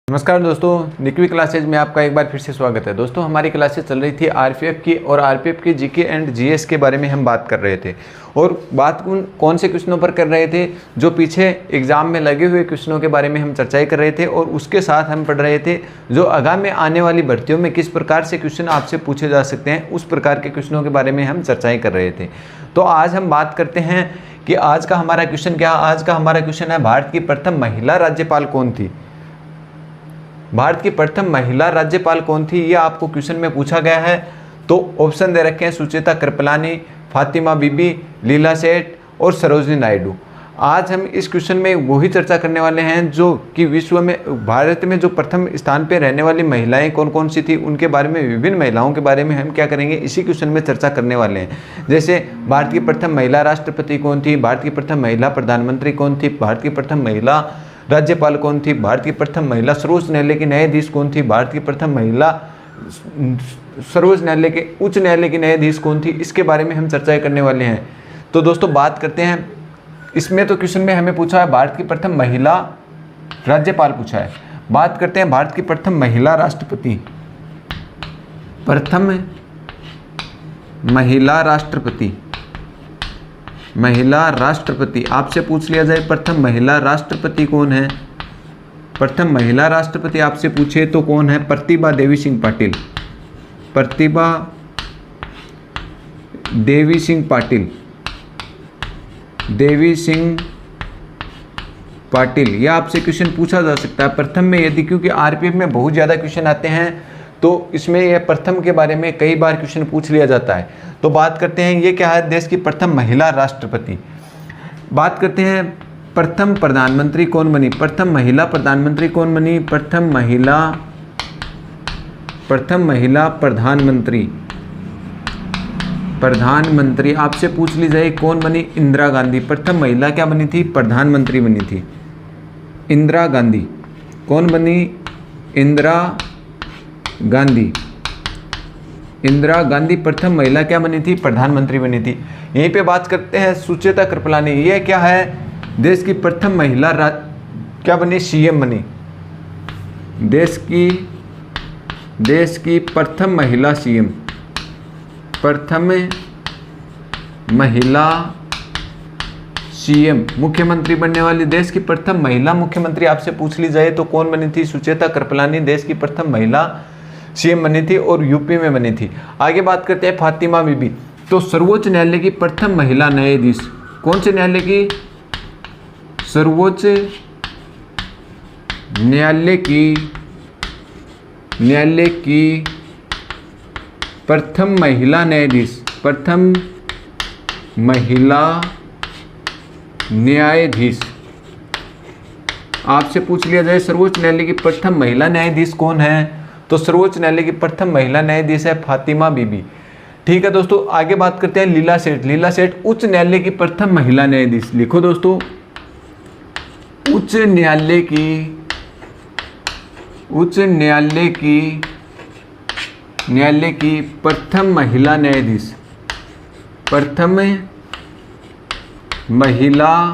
नमस्कार दोस्तों, निकवी क्लासेज में आपका एक बार फिर से स्वागत है। दोस्तों, हमारी क्लासेज चल रही थी आरपीएफ की और आरपीएफ की जीके एंड जीएस के बारे में हम बात कर रहे थे। और बात कौन से क्वेश्चनों पर कर रहे थे? जो पीछे एग्जाम में लगे हुए क्वेश्चनों के बारे में हम चर्चाएं कर रहे थे और उसके साथ हम पढ़ रहे थे जो आगामी आने वाली भर्तियों में किस प्रकार से क्वेश्चन आपसे पूछे जा सकते हैं, उस प्रकार के क्वेश्चनों के बारे में हम चर्चाएँ कर रहे थे। तो आज हम बात करते हैं कि आज का हमारा क्वेश्चन क्या। आज का हमारा क्वेश्चन है, भारत की प्रथम महिला राज्यपाल कौन थी? भारत की प्रथम महिला राज्यपाल कौन थी, ये आपको क्वेश्चन में पूछा गया है। तो ऑप्शन दे रखे हैं सुचेता कृपलानी, फातिमा बीबी, लीला सेठ और सरोजनी नायडू। आज हम इस क्वेश्चन में वही चर्चा करने वाले हैं जो कि विश्व में, भारत में जो प्रथम स्थान पे रहने वाली महिलाएं कौन कौन सी थी, उनके बारे में, विभिन्न महिलाओं के बारे में हम क्या करेंगे, इसी क्वेश्चन में चर्चा करने वाले हैं। जैसे भारत की प्रथम महिला राष्ट्रपति कौन थी, भारत की प्रथम महिला प्रधानमंत्री कौन थी, भारत की प्रथम महिला राज्यपाल कौन थी, भारत की प्रथम महिला सर्वोच्च न्यायालय की न्यायाधीश कौन थी, भारत की प्रथम महिला सर्वोच्च न्यायालय के उच्च न्यायालय की न्यायाधीश कौन थी, इसके बारे में हम चर्चाएं करने वाले हैं। तो दोस्तों बात करते हैं, इसमें तो क्वेश्चन में हमें पूछा है भारत की प्रथम महिला राज्यपाल पूछा है। बात करते हैं भारत की प्रथम महिला राष्ट्रपति। प्रथम महिला राष्ट्रपति, महिला राष्ट्रपति आपसे पूछ लिया जाए प्रथम महिला राष्ट्रपति कौन है? प्रथम महिला राष्ट्रपति आपसे पूछे तो कौन है? प्रतिभा देवी सिंह पाटिल। प्रतिभा देवी सिंह पाटिल, देवी सिंह पाटिल, यह आपसे क्वेश्चन पूछा जा सकता है प्रथम में, यदि, क्योंकि आरपीएफ में बहुत ज़्यादा क्वेश्चन आते हैं तो इसमें यह प्रथम के बारे में कई बार क्वेश्चन पूछ लिया जाता है। तो बात करते हैं ये क्या है, देश की प्रथम महिला राष्ट्रपति। बात करते हैं प्रथम प्रधानमंत्री कौन बनी, प्रथम महिला प्रधानमंत्री कौन बनी? प्रथम महिला प्रधानमंत्री आपसे पूछ ली जाए कौन बनी? इंदिरा गांधी। प्रथम महिला क्या बनी थी? प्रधानमंत्री बनी थी इंदिरा गांधी। कौन बनी? इंदिरा गांधी। इंदिरा गांधी प्रथम महिला क्या बनी थी? प्रधानमंत्री बनी थी। यहीं पे बात करते हैं सुचेता कृपलानी, ये क्या है? देश की प्रथम महिला क्या बनी? सीएम बनी। देश की प्रथम महिला सीएम, प्रथम महिला सीएम, मुख्यमंत्री बनने वाली देश की प्रथम महिला मुख्यमंत्री आपसे पूछ ली जाए तो कौन बनी थी? सुचेता कृपलानी देश की प्रथम महिला सीएम बनी थी और यूपी में बनी थी। आगे बात करते हैं फातिमा बीबी। तो सर्वोच्च न्यायालय की प्रथम महिला न्यायाधीश, कौन से न्यायालय की? सर्वोच्च न्यायालय की प्रथम महिला न्यायाधीश, प्रथम महिला न्यायाधीश आपसे पूछ लिया जाए सर्वोच्च न्यायालय की प्रथम महिला न्यायाधीश कौन है? तो सर्वोच्च न्यायालय की प्रथम महिला न्यायाधीश है फातिमा बीबी। ठीक है दोस्तों, आगे बात करते हैं लीला सेठ। लीला सेठ उच्च न्यायालय की प्रथम महिला न्यायाधीश। लिखो दोस्तों, उच्च न्यायालय की प्रथम महिला न्यायाधीश, प्रथम महिला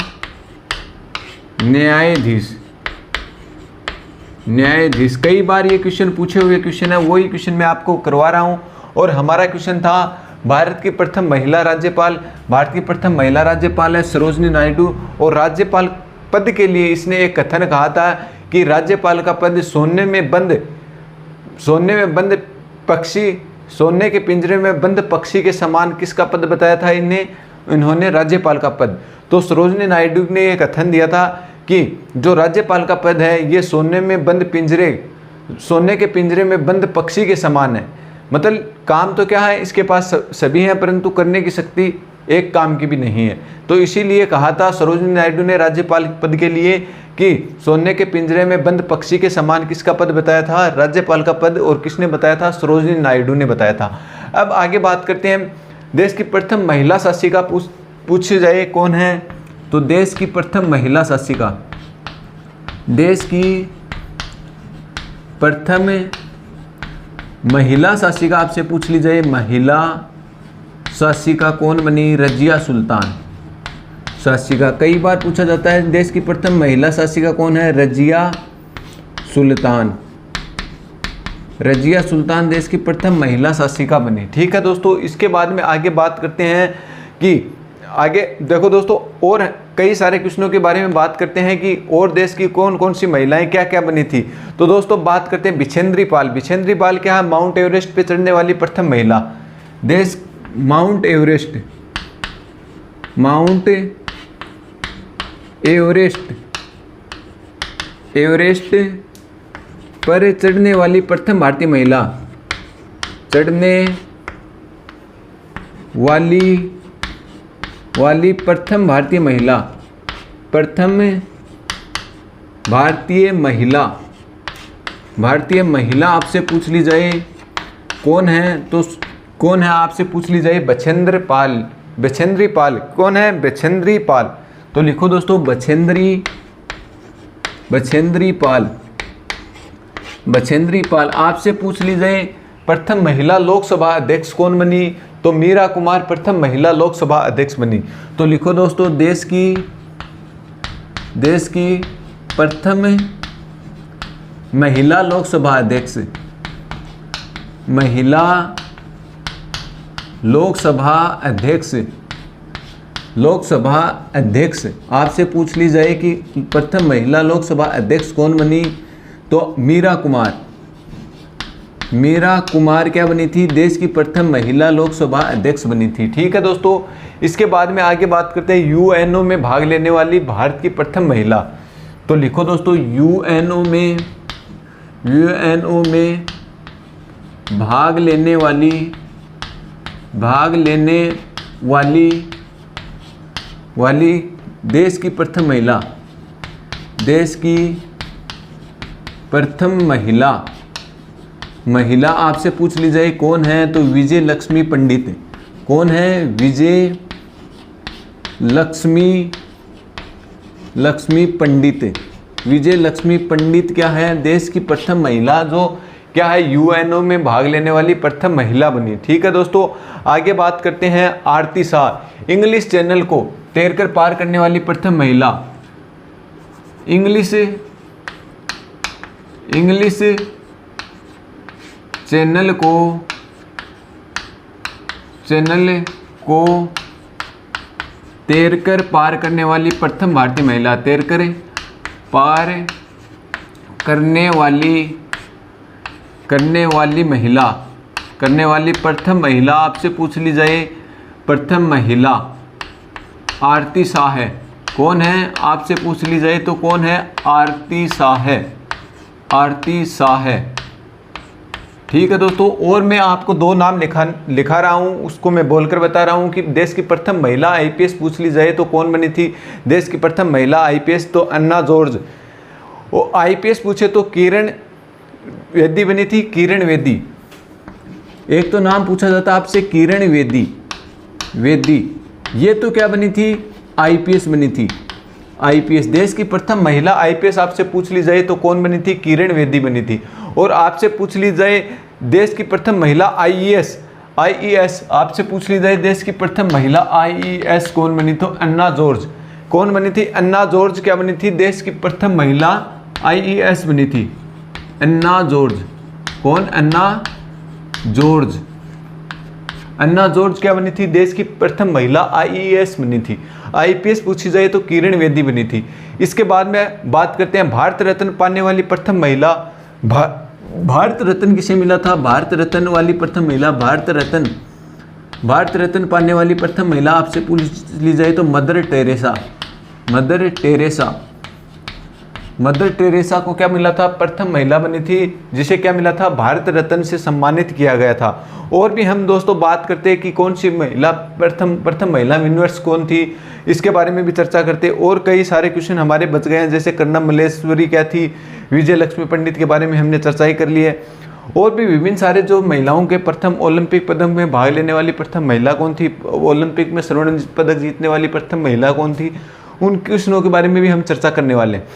न्यायाधीश। कई बार ये क्वेश्चन पूछे हुए क्वेश्चन है, वही क्वेश्चन मैं आपको करवा रहा हूँ। और हमारा क्वेश्चन था भारत की प्रथम महिला राज्यपाल। भारत की प्रथम महिला राज्यपाल है सरोजनी नायडू। और राज्यपाल पद के लिए इसने एक कथन कहा था कि राज्यपाल का पद सोने में बंद पक्षी, सोने के पिंजरे में बंद पक्षी के समान किसका पद बताया था इन्होंने? राज्यपाल का पद। तो सरोजनी नायडू ने यह कथन दिया था कि जो राज्यपाल का पद है ये सोने के पिंजरे में बंद पक्षी के समान है। मतलब काम तो क्या है, इसके पास सभी हैं परंतु करने की शक्ति एक काम की भी नहीं है। तो इसीलिए कहा था सरोजनी नायडू ने राज्यपाल पद के लिए कि सोने के पिंजरे में बंद पक्षी के समान किसका पद बताया था? राज्यपाल का पद। और किसने बताया था? सरोजनी नायडू ने बताया था। अब आगे बात करते हैं, देश की प्रथम महिला शासिका पूछी जाए कौन है? तो देश की प्रथम महिला शासिका, देश की प्रथम महिला शासिका आपसे पूछ ली जाए, महिला शासिका कौन बनी? रजिया सुल्तान। शासिका कई बार पूछा जाता है, देश की प्रथम महिला शासिका कौन है? रजिया सुल्तान, रजिया सुल्तान देश की प्रथम महिला शासिका बनी। ठीक है दोस्तों, इसके बाद में आगे बात करते हैं कि आगे देखो दोस्तों, और कई सारे क्वेश्चनों के बारे में बात करते हैं कि और देश की कौन कौन सी महिलाएं क्या क्या बनी थी। तो दोस्तों बात करते हैं बिछेंद्री पाल। बिछेंद्री पाल क्या है, माउंट एवरेस्ट पे चढ़ने वाली प्रथम महिला। देश mount Everest, mount Everest, Everest पर चढ़ने वाली प्रथम भारतीय महिला, चढ़ने वाली प्रथम भारतीय महिला, प्रथम भारतीय महिला, भारतीय महिला आपसे पूछ ली जाए कौन है, तो कौन है आपसे पूछ ली जाए, बछेंद्र पाल। बछेंद्री पाल कौन है, बछेंद्री पाल। तो लिखो दोस्तों बछेंद्री पाल, बछेंद्री पाल। आपसे पूछ ली जाए प्रथम महिला लोकसभा अध्यक्ष कौन बनी, तो मीरा कुमार प्रथम महिला लोकसभा अध्यक्ष बनी। तो लिखो दोस्तों देश की प्रथम महिला लोकसभा अध्यक्ष, महिला लोकसभा अध्यक्ष, लोकसभा अध्यक्ष आपसे पूछ ली जाए कि प्रथम महिला लोकसभा अध्यक्ष कौन बनी, तो मीरा कुमार। मीरा कुमार क्या बनी थी, देश की प्रथम महिला लोकसभा अध्यक्ष बनी थी। ठीक है दोस्तों, इसके बाद में आगे बात करते हैं यूएनओ में भाग लेने वाली भारत की प्रथम महिला। तो लिखो दोस्तों यूएनओ में भाग लेने वाली देश की प्रथम महिला, देश की प्रथम महिला आपसे पूछ ली जाए कौन है, तो विजय लक्ष्मी पंडित। कौन है, विजय लक्ष्मी पंडित। विजय लक्ष्मी पंडित क्या है, देश की प्रथम महिला जो क्या है, यूएनओ में भाग लेने वाली प्रथम महिला बनी। ठीक है दोस्तों, आगे बात करते हैं आरती शाह। इंग्लिश चैनल को तैरकर पार करने वाली प्रथम महिला, इंग्लिश चैनल को तैरकर पार करने वाली प्रथम भारतीय महिला, तैरकर पार करने वाली प्रथम महिला आपसे पूछ ली जाए, प्रथम महिला आरती शाह है। कौन है, आपसे पूछ ली जाए तो कौन है, आरती शाह है, आरती शाह है। ठीक है दोस्तों, और मैं आपको दो नाम लिखा रहा हूँ, उसको मैं बोलकर बता रहा हूँ कि देश की प्रथम महिला आईपीएस पूछ ली जाए तो कौन बनी थी, देश की प्रथम महिला आईपीएस तो अन्ना जॉर्ज। वो आईपीएस पूछे तो किरण वेदी बनी थी, किरण वेदी। एक तो नाम पूछा जाता आपसे किरण वेदी, ये तो क्या बनी थी, आईपीएस बनी थी, आईपीएस। देश की प्रथम महिला आईपीएस आपसे पूछ ली जाए तो कौन बनी थी, किरण वेदी बनी थी। और आपसे पूछ ली जाए देश की प्रथम महिला आईएएस आपसे पूछ ली जाए देश की प्रथम महिला आईएएस कौन बनी, तो अन्ना जॉर्ज। कौन बनी थी, अन्ना जॉर्ज क्या बनी थी, देश की प्रथम महिला आईएएस बनी थी, अन्ना जॉर्ज। कौन, अन्ना जॉर्ज। अन्ना जॉर्ज क्या बनी थी, देश की प्रथम महिला आईएएस बनी थी। आईपीएस पूछी जाए तो किरण वेदी बनी थी। इसके बाद में बात करते हैं भारत रत्न पाने वाली प्रथम महिला। भारत रत्न किसे मिला था, भारत रत्न वाली प्रथम महिला, भारत रत्न पाने वाली प्रथम महिला आपसे पूछ ली जाए तो मदर टेरेसा को क्या मिला था, प्रथम महिला बनी थी जिसे क्या मिला था, भारत रत्न से सम्मानित किया गया था। और भी हम दोस्तों बात करते हैं कि कौन सी महिला प्रथम महिला यूनिवर्स कौन थी, इसके बारे में भी चर्चा करते हैं। और कई सारे क्वेश्चन हमारे बच गए हैं, जैसे कर्णम मल्लेश्वरी क्या थी, विजय लक्ष्मी पंडित के बारे में हमने चर्चा ही कर ली है। और भी विभिन्न सारे जो महिलाओं के प्रथम ओलंपिक पदक में भाग लेने वाली प्रथम महिला कौन थी, ओलंपिक में स्वर्ण पदक जीतने वाली प्रथम महिला कौन थी, उन क्वेश्चनों के बारे में भी हम चर्चा करने वाले हैं।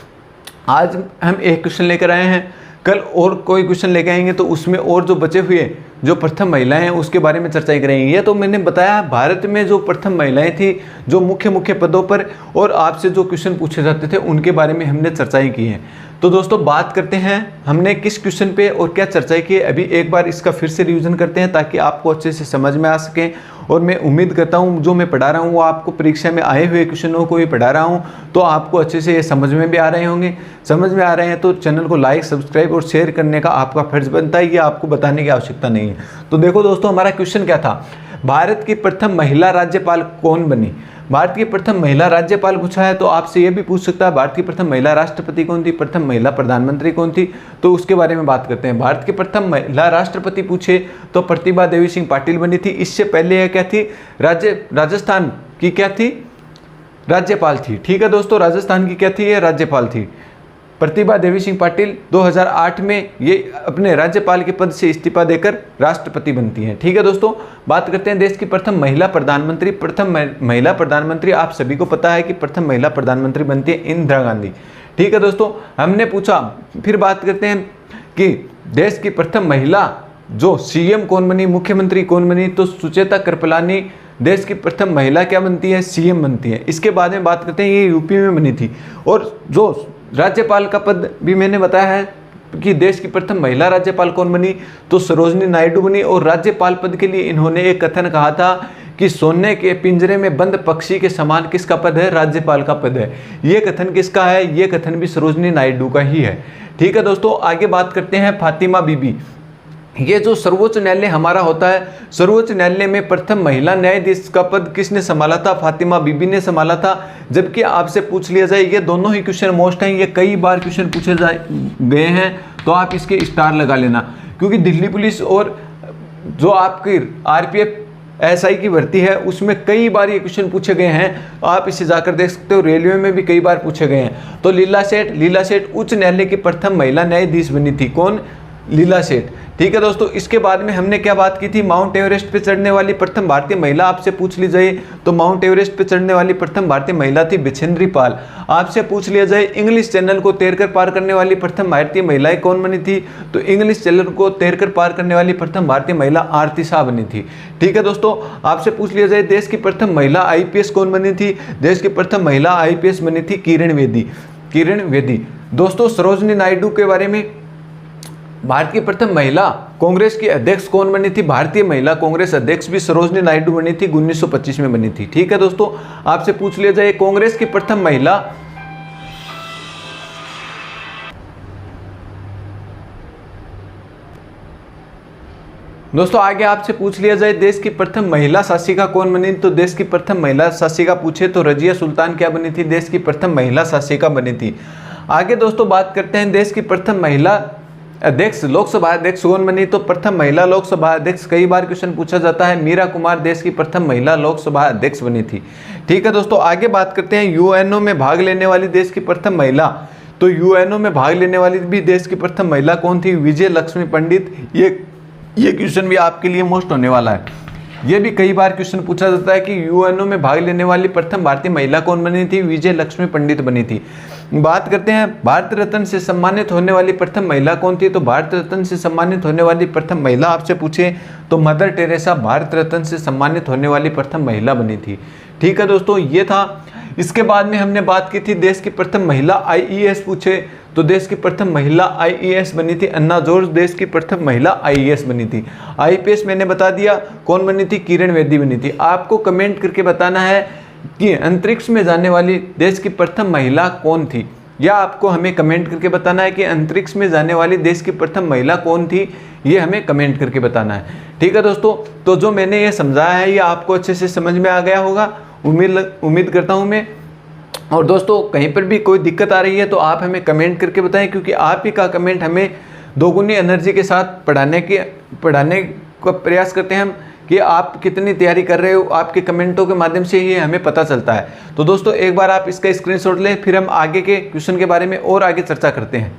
आज हम एक क्वेश्चन लेकर आए हैं, कल और कोई क्वेश्चन लेकर आएंगे तो उसमें और जो बचे हुए जो प्रथम महिलाएं हैं उसके बारे में चर्चा करेंगे। ये तो मैंने बताया भारत में जो प्रथम महिलाएं थी जो मुख्य पदों पर और आपसे जो क्वेश्चन पूछे जाते थे उनके बारे में हमने चर्चाएं की हैं। तो दोस्तों बात करते हैं हमने किस क्वेश्चन पे और क्या चर्चा की है। अभी एक बार इसका फिर से रिवीजन करते हैं ताकि आपको अच्छे से समझ में आ सके। और मैं उम्मीद करता हूँ जो मैं पढ़ा रहा हूँ वो आपको परीक्षा में आए हुए क्वेश्चनों को ही पढ़ा रहा हूँ, तो आपको अच्छे से ये समझ में भी आ रहे होंगे। समझ में आ रहे हैं तो चैनल को लाइक, सब्सक्राइब और शेयर करने का आपका फर्ज बनता है, ये आपको बताने की आवश्यकता नहीं है। तो देखो दोस्तों, हमारा क्वेश्चन क्या था, भारत की प्रथम महिला राज्यपाल कौन बनी। भारत की प्रथम महिला राज्यपाल पूछा है, तो आपसे यह भी पूछ सकता है भारत की प्रथम महिला राष्ट्रपति कौन थी, प्रथम महिला प्रधानमंत्री कौन थी, तो उसके बारे में बात करते हैं। भारत की प्रथम महिला राष्ट्रपति पूछे तो प्रतिभा देवी सिंह पाटिल बनी थी। इससे पहले यह क्या थी, राजस्थान की क्या थी, राज्यपाल थी। ठीक है दोस्तों, राजस्थान की क्या थी, यह राज्यपाल थी। प्रतिभा देवी सिंह पाटिल 2008 में ये अपने राज्यपाल के पद से इस्तीफा देकर राष्ट्रपति बनती हैं। ठीक है दोस्तों, बात करते हैं देश की प्रथम महिला प्रधानमंत्री। प्रथम महिला प्रधानमंत्री आप सभी को पता है कि प्रथम महिला प्रधानमंत्री बनती है इंदिरा गांधी। ठीक है दोस्तों, हमने पूछा, फिर बात करते हैं कि देश की प्रथम महिला जो सीएम कौन बनी, मुख्यमंत्री कौन बनी, तो सुचेता कृपलानी देश की प्रथम महिला क्या बनती है, सीएम बनती है। इसके बाद में बात करते हैं ये यूपी में बनी थी। और जो राज्यपाल का पद भी मैंने बताया है कि देश की प्रथम महिला राज्यपाल कौन बनी, तो सरोजनी नायडू बनी। और राज्यपाल पद के लिए इन्होंने एक कथन कहा था कि सोने के पिंजरे में बंद पक्षी के समान किसका पद है, राज्यपाल का पद है। ये कथन किसका है, ये कथन भी सरोजनी नायडू का ही है। ठीक है दोस्तों, आगे बात करते हैं फातिमा बीबी। ये जो सर्वोच्च न्यायालय हमारा होता है, सर्वोच्च न्यायालय में प्रथम महिला न्यायाधीश का पद किसने संभाला था, फातिमा बीबी ने संभाला था। जबकि आपसे पूछ लिया जाए, ये दोनों ही क्वेश्चन मोस्ट हैं, ये कई बार क्वेश्चन पूछे गए हैं, तो आप इसके स्टार लगा लेना। क्योंकि दिल्ली पुलिस और जो आपकी आरपीएफ एसआई की भर्ती है उसमें कई बार ये क्वेश्चन पूछे गए हैं, आप इसे जाकर देख सकते हो। रेलवे में भी कई बार पूछे गए हैं। तो लीला सेठ उच्च न्यायालय की प्रथम महिला न्यायाधीश बनी थी। कौन, लीला सेठ। ठीक है दोस्तों, इसके बाद में हमने क्या बात की थी, माउंट एवरेस्ट पे चढ़ने वाली प्रथम भारतीय महिला आपसे पूछ ली जाए तो माउंट एवरेस्ट पे चढ़ने वाली प्रथम भारतीय महिला थी बिछेंद्री पाल। आपसे पूछ लिया जाए इंग्लिश चैनल को तैरकर पार करने वाली प्रथम भारतीय महिलाएं कौन बनी थी, तो इंग्लिश चैनल को तैरकर पार करने वाली प्रथम भारतीय महिला आरती शाह बनी थी। ठीक है दोस्तों, आपसे पूछ लिया जाए देश की प्रथम महिला आईपीएस कौन बनी थी, देश की प्रथम महिला आईपीएस बनी थी किरण बेदी। दोस्तों, सरोजनी नायडू के बारे में, भारत की प्रथम महिला कांग्रेस की अध्यक्ष कौन बनी थी, भारतीय महिला कांग्रेस अध्यक्ष भी सरोजनी नायडू बनी थी, 1925 में बनी थी। ठीक है दोस्तों, आपसे पूछ लिया जाए कांग्रेस की प्रथम महिला, दोस्तों आगे आपसे पूछ लिया जाए देश की प्रथम महिला शासिका कौन बनी, तो देश की प्रथम महिला शासिका पूछे तो रजिया सुल्तान क्या बनी थी, देश की प्रथम महिला शासिका बनी थी। आगे दोस्तों बात करते हैं देश की प्रथम महिला अध्यक्ष, लोकसभा अध्यक्ष कौन बनी, तो प्रथम महिला लोकसभा अध्यक्ष कई बार क्वेश्चन पूछा जाता है, मीरा कुमार देश की प्रथम महिला लोकसभा अध्यक्ष बनी थी। ठीक है दोस्तों, आगे बात करते हैं यूएनओ में भाग लेने वाली देश की प्रथम महिला, तो यूएनओ में भाग लेने वाली भी देश की प्रथम महिला कौन थी, विजय लक्ष्मी पंडित। ये क्वेश्चन भी आपके लिए मोस्ट होने वाला है, ये भी कई बार क्वेश्चन पूछा जाता है कि यूएनओ में भाग लेने वाली प्रथम भारतीय महिला कौन बनी थी, विजय लक्ष्मी पंडित बनी थी। बात करते हैं भारत रत्न से सम्मानित होने वाली प्रथम महिला कौन थी, तो भारत रत्न से सम्मानित होने वाली प्रथम महिला आपसे पूछे तो मदर टेरेसा भारत रत्न से सम्मानित होने वाली प्रथम महिला बनी थी। ठीक है दोस्तों, ये था। इसके बाद में हमने बात की थी देश की प्रथम महिला आईईएस पूछे तो देश की प्रथम महिला आईईएस बनी थी अन्ना जॉर्ज, देश की प्रथम महिला आईईएस बनी थी। आईपीएस मैंने बता दिया कौन बनी थी, किरण बेदी बनी थी। आपको कमेंट करके बताना है कि अंतरिक्ष में जाने वाली देश की प्रथम महिला कौन थी, या आपको हमें कमेंट करके बताना है कि अंतरिक्ष में जाने वाली देश की प्रथम महिला कौन थी, ये हमें कमेंट करके बताना है। ठीक है दोस्तों, तो जो मैंने ये समझाया है ये आपको अच्छे से समझ में आ गया होगा, उम्मीद करता हूँ मैं। और दोस्तों कहीं पर भी कोई दिक्कत आ रही है तो आप हमें कमेंट करके बताएं, क्योंकि आप ही का कमेंट हमें दोगुनी एनर्जी के साथ पढ़ाने का प्रयास करते हैं हम कि आप कितनी तैयारी कर रहे हो, आपके कमेंटों के माध्यम से ही हमें पता चलता है। तो दोस्तों एक बार आप इसका स्क्रीनशॉट लें, फिर हम आगे के क्वेश्चन के बारे में और आगे चर्चा करते हैं।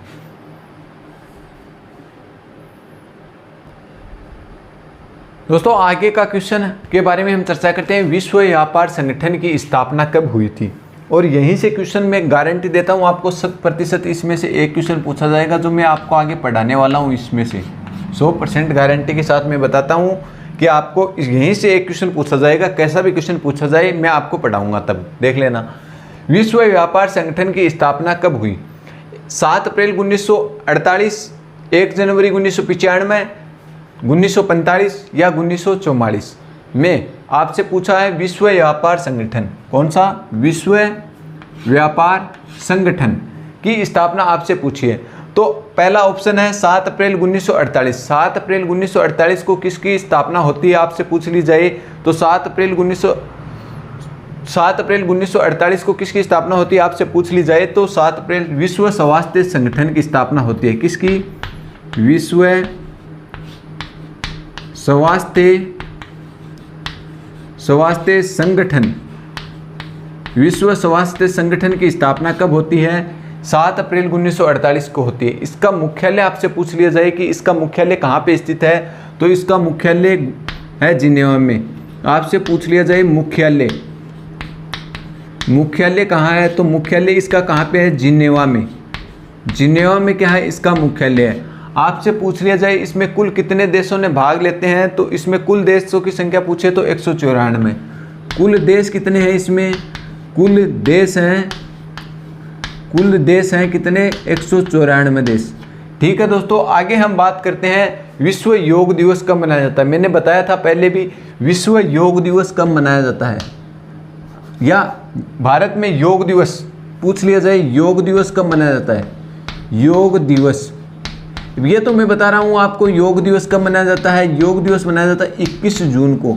दोस्तों आगे का क्वेश्चन के बारे में हम चर्चा करते हैं, विश्व व्यापार संगठन की स्थापना कब हुई थी। और यहीं से क्वेश्चन मैं गारंटी देता हूँ आपको 100% इसमें से एक क्वेश्चन पूछा जाएगा जो मैं आपको आगे पढ़ाने वाला हूँ। इसमें से 100% गारंटी के साथ मैं बताता हूँ कि आपको यहीं से एक क्वेश्चन पूछा जाएगा, कैसा भी क्वेश्चन पूछा जाए मैं आपको पढ़ाऊंगा, तब देख लेना। विश्व व्यापार संगठन की स्थापना कब हुई। 7 अप्रैल 1948, 1 जनवरी 1995, 1945 या 1944 में आपसे पूछा है विश्व व्यापार संगठन। कौन सा? विश्व व्यापार संगठन की स्थापना आपसे पूछी है। तो पहला ऑप्शन है 7 अप्रैल 1948। 7 अप्रैल 1948 को किसकी स्थापना होती है आपसे पूछ ली जाए तो 7 अप्रैल 1948 को किसकी स्थापना होती है आपसे पूछ ली जाए तो 7 अप्रैल विश्व स्वास्थ्य संगठन की स्थापना होती है। किसकी? विश्व स्वास्थ्य संगठन। विश्व स्वास्थ्य संगठन की स्थापना कब होती है? 7 अप्रैल 1948 को होती है। इसका मुख्यालय आपसे पूछ लिया जाए कि इसका मुख्यालय कहाँ पे स्थित है तो इसका मुख्यालय है जिनेवा में। आपसे पूछ लिया जाए मुख्यालय कहाँ है तो मुख्यालय इसका कहाँ पे है? जिनेवा में। जिनेवा में क्या है? इसका मुख्यालय है। आपसे पूछ लिया जाए इसमें कुल कितने देशों ने भाग लेते हैं तो इसमें कुल देशों की संख्या पूछे तो 194। कुल देश कितने हैं इसमें? कुल देश हैं कितने? 194 देश। ठीक है दोस्तों, आगे हम बात करते हैं विश्व योग दिवस कब मनाया जाता है। मैंने बताया था पहले भी विश्व योग दिवस कब मनाया जाता है, या भारत में योग दिवस पूछ लिया जाए योग दिवस कब मनाया जाता है। योग दिवस ये तो मैं बता रहा हूँ आपको योग दिवस कब मनाया जाता है। योग दिवस मनाया जाता है 21 जून को।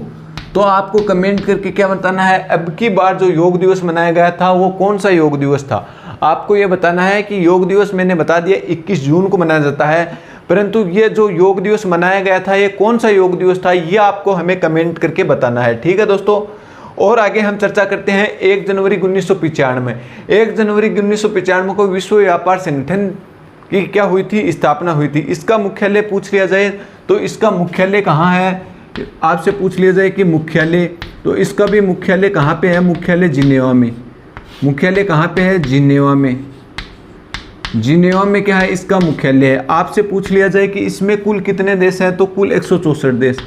तो आपको कमेंट करके क्या बताना है अब की बार जो योग दिवस मनाया गया था वो कौन सा योग दिवस था। आपको ये बताना है कि योग दिवस मैंने बता दिया 21 जून को मनाया जाता है, परंतु ये जो योग दिवस मनाया गया था ये कौन सा योग दिवस था ये आपको हमें कमेंट करके बताना है। ठीक है दोस्तों, और आगे हम चर्चा करते हैं 1 जनवरी 1995। 1 जनवरी 1995 को विश्व व्यापार संगठन की क्या हुई थी? स्थापना हुई थी। इसका मुख्यालय पूछ लिया जाए तो इसका मुख्यालय कहाँ है? आपसे पूछ लिया जाए कि मुख्यालय, तो इसका भी मुख्यालय कहाँ पे है? मुख्यालय जिनेवा में। मुख्यालय कहाँ पे है? जिनेवा में। जिनेवा में क्या है? इसका मुख्यालय है। आपसे पूछ लिया जाए कि इसमें कुल कितने देश हैं तो कुल 164 देश।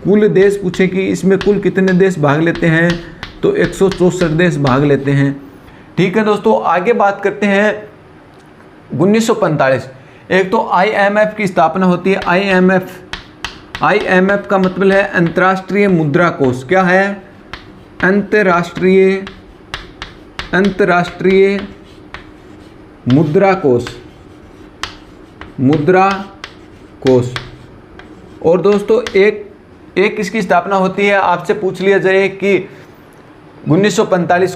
कुल देश पूछे कि इसमें कुल कितने देश भाग लेते हैं तो 164 देश भाग लेते हैं। ठीक है दोस्तों, आगे बात करते हैं 1945। एक तो IMF की स्थापना होती है। IMF का मतलब है अंतर्राष्ट्रीय मुद्रा कोष। क्या है? अंतर्राष्ट्रीय मुद्रा कोष। और दोस्तों एक इसकी स्थापना होती है। आपसे पूछ लिया जाए कि 1945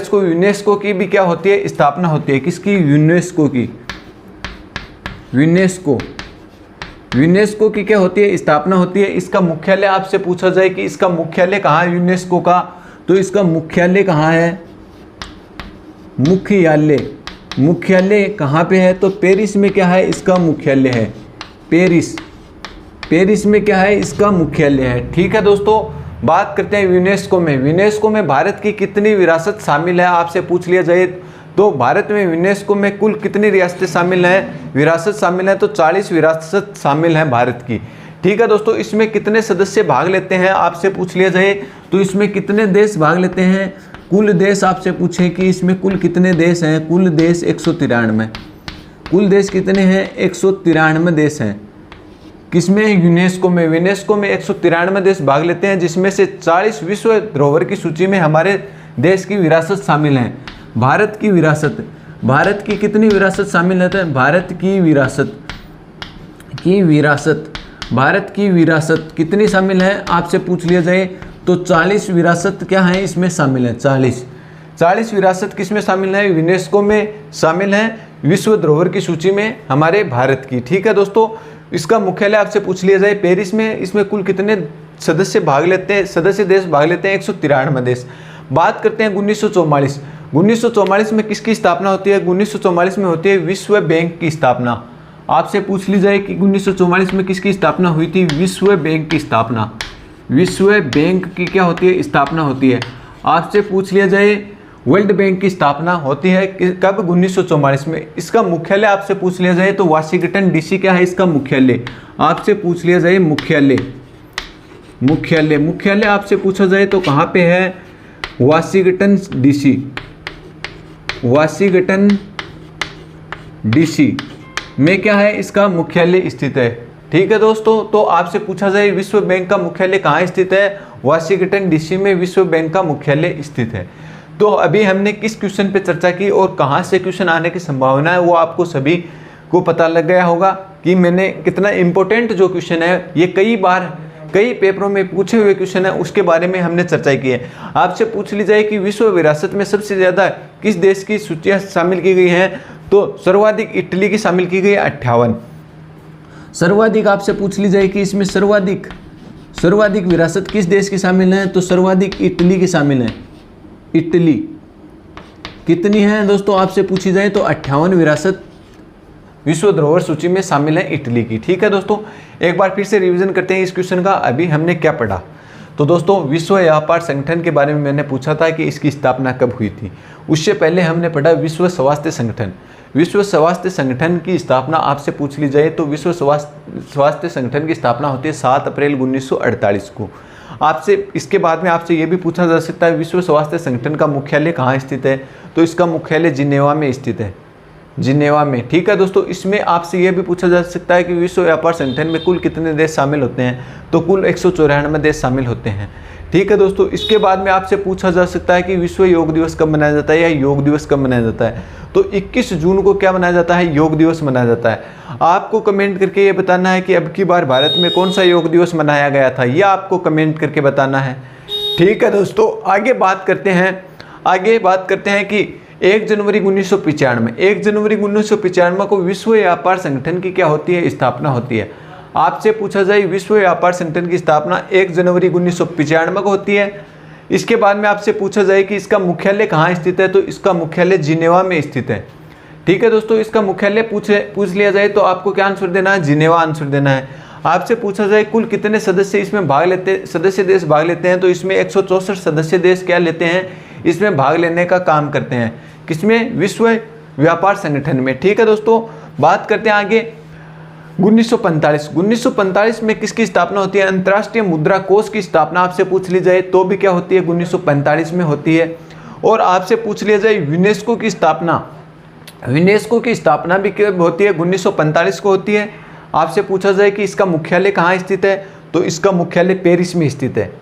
को यूनेस्को की भी क्या होती है? स्थापना होती है। किसकी? यूनेस्को की। यूनेस्को की क्या होती है? स्थापना होती है। इसका मुख्यालय आपसे पूछा जाए कि इसका मुख्यालय कहाँ है यूनेस्को का तो इसका मुख्यालय कहाँ है? मुख्यालय कहाँ पे है तो पेरिस में क्या है? इसका मुख्यालय है। पेरिस में क्या है? इसका मुख्यालय है। ठीक है दोस्तों, बात करते हैं यूनेस्को में। यूनेस्को में भारत की कितनी विरासत शामिल है आपसे पूछ लिया जाए तो भारत में यूनेस्को में कुल कितनी रियासतें शामिल हैं? विरासत शामिल है तो 40 विरासत शामिल हैं भारत की। ठीक है दोस्तों, इसमें कितने सदस्य भाग लेते हैं आपसे पूछ लिया जाए तो इसमें कितने देश भाग लेते हैं? कुल देश आपसे पूछे कि इसमें कुल कितने देश हैं? कुल देश 193। कुल देश कितने हैं? 193 देश हैं। किसमें? यूनेस्को में। यूनेस्को में 193 देश भाग लेते हैं, जिसमें से 40 विश्व धरोहर की सूची में हमारे देश की विरासत शामिल है। भारत की कितनी विरासत शामिल है? भारत की विरासत कितनी शामिल है आपसे पूछ लिया जाए तो 40 विरासत क्या है इसमें शामिल है। 40 विरासत किसमें शामिल है? यूनेस्को में शामिल है, विश्व धरोहर की सूची में हमारे भारत की। ठीक है दोस्तों, इसका मुख्यालय आपसे पूछ लिया जाए पेरिस में। इसमें कुल कितने सदस्य देश भाग लेते हैं? 193 देश। बात करते हैं 1944। 1944 में किसकी स्थापना होती है? 1944 में होती है विश्व बैंक की स्थापना। आपसे पूछ ली जाए कि 1944 में किसकी स्थापना हुई थी? विश्व बैंक की स्थापना। विश्व बैंक की क्या होती है? स्थापना होती है। आपसे पूछ लिया जाए वर्ल्ड बैंक की स्थापना होती है कब? 1944 में। इसका मुख्यालय आपसे पूछ लिया जाए तो वाशिंगटन DC क्या है इसका मुख्यालय? आपसे पूछ लिया जाए मुख्यालय आपसे पूछा जाए तो कहाँ पे है? Washington DC। डीसी में क्या है, इसका मुख्यालय स्थित है। ठीक है दोस्तों, तो आपसे पूछा जाए विश्व बैंक का मुख्यालय कहाँ स्थित है, वाशिंगटन डीसी में विश्व बैंक का मुख्यालय स्थित है। तो अभी हमने किस क्वेश्चन पे चर्चा की और कहाँ से क्वेश्चन आने की संभावना है, वो आपको सभी को पता लग गया होगा कि मैंने कितना इंपॉर्टेंट जो क्वेश्चन है, ये कई बार कई पेपरों में पूछे हुए क्वेश्चन है, उसके बारे में हमने चर्चा की है। आपसे पूछ ली जाए कि विश्व विरासत में सबसे ज़्यादा किस देश की सूचियाँ शामिल की गई हैं, तो सर्वाधिक इटली की शामिल की गई है 58। सर्वाधिक आपसे पूछ ली जाए कि इसमें सर्वाधिक विरासत किस देश की शामिल है, तो सर्वाधिक इटली की शामिल है। इटली कितनी है दोस्तों, आपसे पूछी जाए तो 58 विरासत विश्व धरोहर सूची में शामिल है इटली की। ठीक है दोस्तों, एक बार फिर से रिवीजन करते हैं इस क्वेश्चन का। अभी हमने क्या पढ़ा, तो दोस्तों विश्व व्यापार संगठन के बारे में मैंने पूछा था कि इसकी स्थापना कब हुई थी। उससे पहले हमने पढ़ा विश्व स्वास्थ्य संगठन। विश्व स्वास्थ्य संगठन की स्थापना आपसे पूछ ली जाए तो विश्व स्वास्थ्य संगठन की स्थापना होती है 7 अप्रैल 1948 को। आपसे इसके बाद में आपसे ये भी पूछा जा सकता है विश्व स्वास्थ्य संगठन का मुख्यालय कहाँ स्थित है, तो इसका मुख्यालय जिनेवा में स्थित है, जिनेवा में। ठीक है दोस्तों, इसमें आपसे ये भी पूछा जा सकता है कि विश्व व्यापार संगठन में कुल कितने देश शामिल होते हैं, तो कुल 194 देश शामिल होते हैं। ठीक है दोस्तों, इसके बाद में आपसे पूछा जा सकता है कि विश्व योग दिवस कब मनाया जाता है या योग दिवस कब मनाया जाता है, तो 21 जून को क्या मनाया जाता है, योग दिवस मनाया जाता है। आपको कमेंट करके ये बताना है कि अब की बार भारत में कौन सा योग दिवस मनाया गया था, यह आपको कमेंट करके बताना है। ठीक है दोस्तों, आगे बात करते हैं कि 1 जनवरी 1995 को विश्व व्यापार संगठन की क्या होती है, स्थापना होती है। आपसे पूछा जाए विश्व व्यापार संगठन की स्थापना 1 जनवरी 1995 को होती है। इसके बाद में आपसे पूछा जाए कि इसका मुख्यालय कहाँ स्थित है, तो इसका मुख्यालय जिनेवा में स्थित है। ठीक है दोस्तों, इसका मुख्यालय पूछ लिया जाए तो आपको क्या आंसर देना है, जिनेवा आंसर देना है। आपसे पूछा जाए कुल कितने सदस्य इसमें सदस्य देश भाग लेते हैं, तो इसमें 164 सदस्य देश क्या लेते हैं, इसमें भाग लेने का काम करते हैं। किसमें, विश्व व्यापार संगठन में। ठीक है दोस्तों, बात करते हैं आगे 1945 में किसकी स्थापना होती है, अंतर्राष्ट्रीय मुद्रा कोष की स्थापना आपसे पूछ ली जाए तो भी क्या होती है, 1945 में होती है। और आपसे पूछ लिया जाए यूनेस्को की स्थापना भी कब होती है, 1945 को होती है। आपसे पूछा जाए कि इसका मुख्यालय कहाँ स्थित है, तो इसका मुख्यालय पेरिस में स्थित है।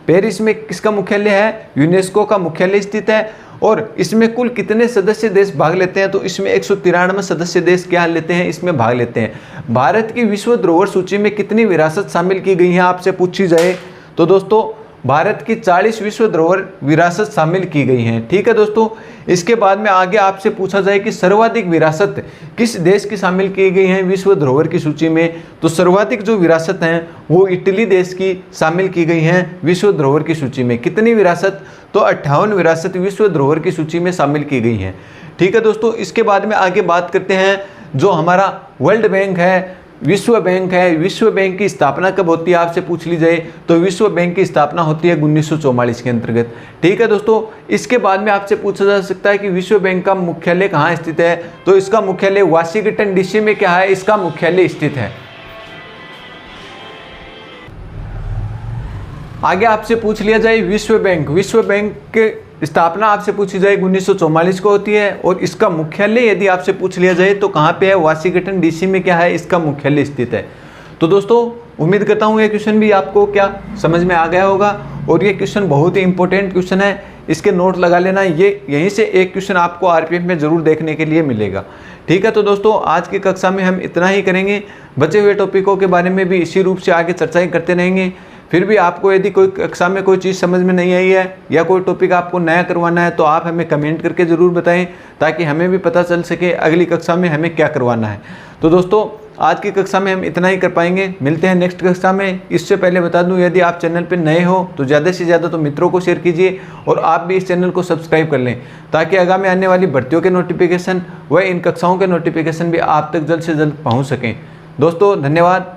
पेरिस में किसका मुख्यालय है, यूनेस्को का मुख्यालय स्थित है। और इसमें कुल कितने सदस्य देश भाग लेते हैं, तो इसमें 193 सदस्य देश क्या लेते हैं, इसमें भाग लेते हैं। भारत की विश्व धरोहर सूची में कितनी विरासत शामिल की गई है आपसे पूछी जाए तो दोस्तों भारत की 40 विश्व धरोहर विरासत शामिल की गई हैं। ठीक है दोस्तों, इसके बाद में आगे आपसे पूछा जाए कि सर्वाधिक विरासत किस देश की शामिल की गई है विश्व धरोहर की सूची में, तो सर्वाधिक जो विरासत हैं वो इटली देश की शामिल की गई हैं विश्व धरोहर की सूची में। कितनी विरासत, तो 58 विरासत विश्व धरोहर की सूची में शामिल की गई हैं। ठीक है दोस्तों, इसके बाद में आगे बात करते हैं जो हमारा वर्ल्ड बैंक है, विश्व बैंक है। विश्व बैंक की स्थापना कब होती है आपसे पूछ ली जाए तो विश्व बैंक की स्थापना होती है 1944 के अंतर्गत। ठीक है दोस्तों, इसके बाद में आपसे पूछा जा सकता है कि विश्व बैंक का मुख्यालय कहाँ स्थित है, तो इसका मुख्यालय वाशिंगटन डीसी में क्या है, इसका मुख्यालय स्थित है। आगे आपसे पूछ लिया जाए विश्व बैंक के स्थापना आपसे पूछी जाए 1944 को होती है और इसका मुख्यालय यदि आपसे पूछ लिया जाए तो कहाँ पे है, वाशिंगटन डीसी में क्या है, इसका मुख्यालय स्थित है। तो दोस्तों उम्मीद करता हूँ ये क्वेश्चन भी आपको क्या समझ में आ गया होगा और ये क्वेश्चन बहुत ही इंपॉर्टेंट क्वेश्चन है, इसके नोट लगा लेना। ये यहीं से एक क्वेश्चन आपको आरपीएफ में जरूर देखने के लिए मिलेगा। ठीक है, तो दोस्तों आज की कक्षा में हम इतना ही करेंगे। बचे हुए टॉपिकों के बारे में भी इसी रूप से आगे चर्चाएँ करते रहेंगे। फिर भी आपको यदि कोई कक्षा में कोई चीज़ समझ में नहीं आई है या कोई टॉपिक आपको नया करवाना है तो आप हमें कमेंट करके ज़रूर बताएं ताकि हमें भी पता चल सके अगली कक्षा में हमें क्या करवाना है। तो दोस्तों आज की कक्षा में हम इतना ही कर पाएंगे, मिलते हैं नेक्स्ट कक्षा में। इससे पहले बता दूं यदि आप चैनल पर नए हो तो ज़्यादा से ज़्यादा तो मित्रों को शेयर कीजिए और आप भी इस चैनल को सब्सक्राइब कर लें ताकि आगामी आने वाली भर्तियों के नोटिफिकेशन व इन कक्षाओं के नोटिफिकेशन भी आप तक जल्द से जल्द पहुँच सकें। दोस्तों धन्यवाद।